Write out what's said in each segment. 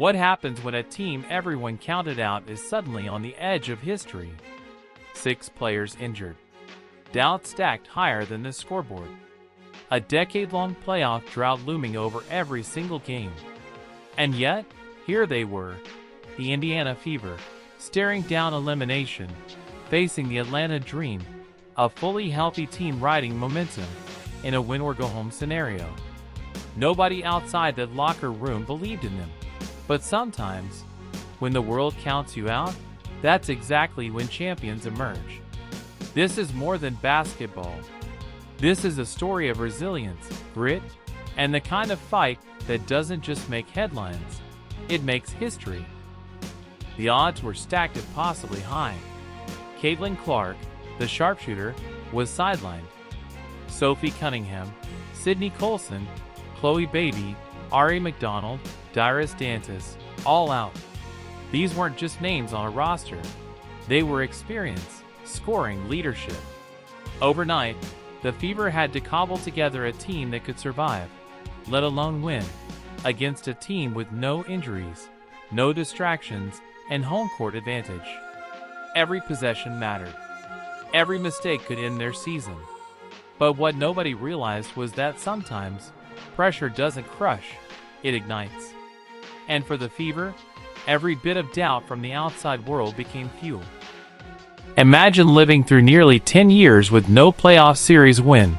What happens when a team everyone counted out is suddenly on the edge of history? 6 players injured. Doubt stacked higher than the scoreboard. A decade-long playoff drought looming over every single game. And yet, here they were, the Indiana Fever, staring down elimination, facing the Atlanta Dream, a fully healthy team riding momentum in a win-or-go-home scenario. Nobody outside that locker room believed in them. But sometimes, when the world counts you out, that's exactly when champions emerge. This is more than basketball. This is a story of resilience, grit, and the kind of fight that doesn't just make headlines, it makes history. The odds were stacked impossibly high. Caitlin Clark, the sharpshooter, was sidelined. Sophie Cunningham, Sydney Colson, Chloe Baby, Ari McDonald, Dyrus Dantas, all out. These weren't just names on a roster. They were experience, scoring, leadership. Overnight, the Fever had to cobble together a team that could survive, let alone win, against a team with no injuries, no distractions, and home court advantage. Every possession mattered. Every mistake could end their season. But what nobody realized was that sometimes, pressure doesn't crush, it ignites. And for the Fever, every bit of doubt from the outside world became fuel. Imagine living through nearly 10 years with no playoff series win.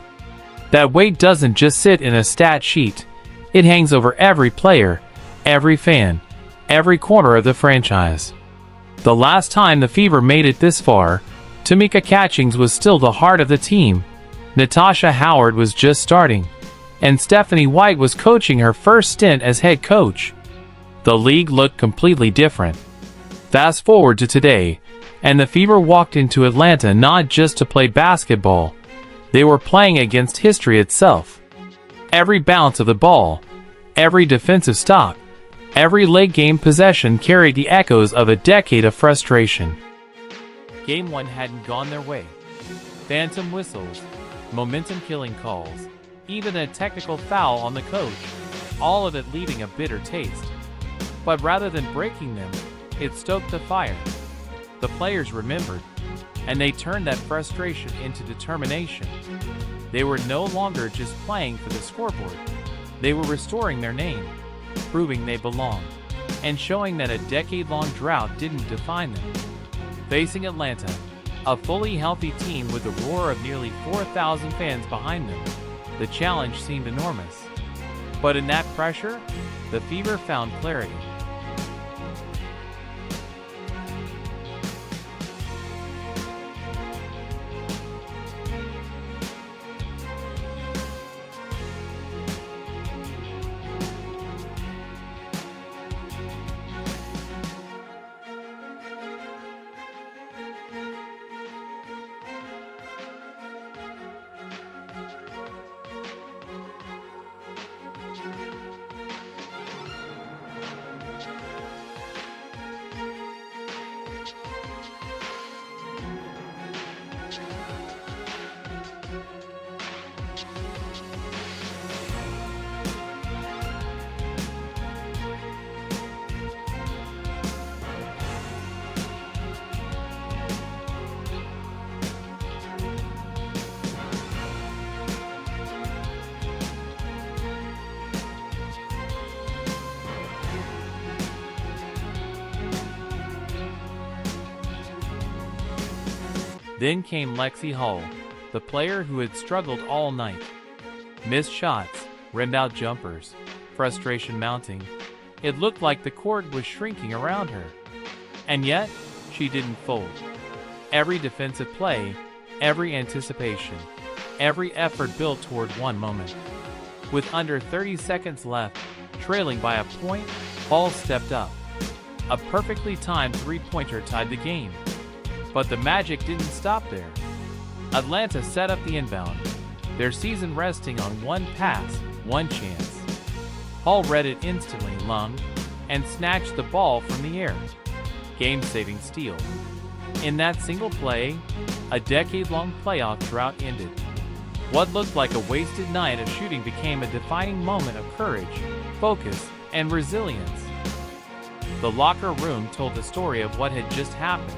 That weight doesn't just sit in a stat sheet. It hangs over every player, every fan, every corner of the franchise. The last time the Fever made it this far, Tamika Catchings was still the heart of the team. Natasha Howard was just starting, and Stephanie White was coaching her first stint as head coach. The league looked completely different. Fast forward to today, and the Fever walked into Atlanta not just to play basketball. They were playing against history itself. Every bounce of the ball, every defensive stop, every late-game possession carried the echoes of a decade of frustration. Game 1 hadn't gone their way. Phantom whistles, momentum-killing calls, even a technical foul on the coach, all of it leaving a bitter taste. But rather than breaking them, it stoked the fire. The players remembered, and they turned that frustration into determination. They were no longer just playing for the scoreboard. They were restoring their name, proving they belonged, and showing that a decade-long drought didn't define them. Facing Atlanta, a fully healthy team with a roar of nearly 4,000 fans behind them, the challenge seemed enormous. But in that pressure, the Fever found clarity. Then came Lexie Hull, the player who had struggled all night. Missed shots, rimmed out jumpers, frustration mounting. It looked like the court was shrinking around her. And yet, she didn't fold. Every defensive play, every anticipation, every effort built toward one moment. With under 30 seconds left, trailing by a point, Hull stepped up. A perfectly timed three-pointer tied the game. But the magic didn't stop there. Atlanta set up the inbound, their season resting on one pass, one chance. Hull read it instantly, lunged, and snatched the ball from the air. Game-saving steal. In that single play, a decade-long playoff drought ended. What looked like a wasted night of shooting became a defining moment of courage, focus, and resilience. The locker room told the story of what had just happened.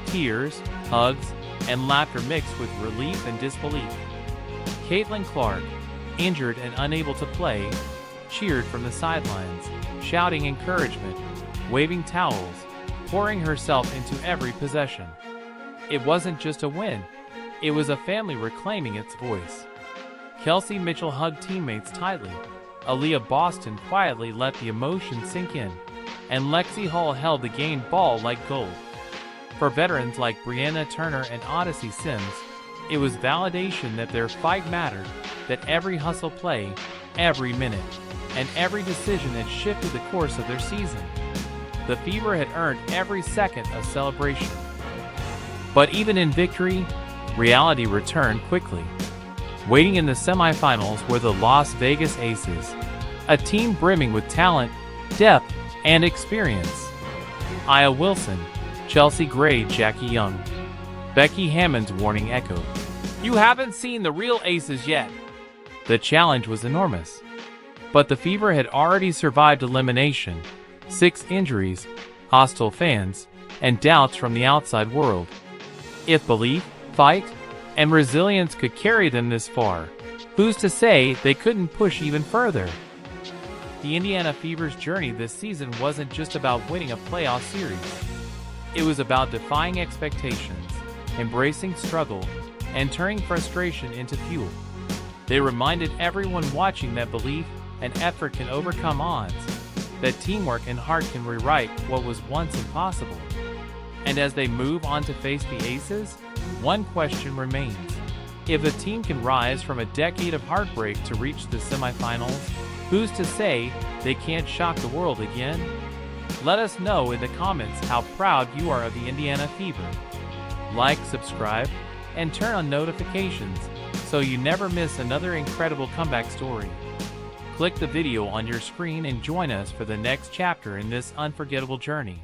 Tears, hugs, and laughter mixed with relief and disbelief. Caitlin Clark, injured and unable to play, cheered from the sidelines, shouting encouragement, waving towels, pouring herself into every possession. It wasn't just a win, it was a family reclaiming its voice. Kelsey Mitchell hugged teammates tightly, Aliyah Boston quietly let the emotion sink in, and Lexie Hull held the game ball like gold. For veterans like Brianna Turner and Odyssey Sims, it was validation that their fight mattered, that every hustle play, every minute, and every decision had shifted the course of their season. The Fever had earned every second of celebration. But even in victory, reality returned quickly. Waiting in the semifinals were the Las Vegas Aces, a team brimming with talent, depth, and experience. Aya Wilson, Chelsea Gray, Jackie Young. Becky Hammond's warning echoed. "You haven't seen the real Aces yet." The challenge was enormous. But the Fever had already survived elimination, 6 injuries, hostile fans, and doubts from the outside world. If belief, fight, and resilience could carry them this far, who's to say they couldn't push even further? The Indiana Fever's journey this season wasn't just about winning a playoff series. It was about defying expectations, embracing struggle, and turning frustration into fuel. They reminded everyone watching that belief and effort can overcome odds, that teamwork and heart can rewrite what was once impossible. And as they move on to face the Aces, one question remains. If a team can rise from a decade of heartbreak to reach the semifinals, who's to say they can't shock the world again? Let us know in the comments how proud you are of the Indiana Fever. Like, subscribe, and turn on notifications so you never miss another incredible comeback story. Click the video on your screen and join us for the next chapter in this unforgettable journey.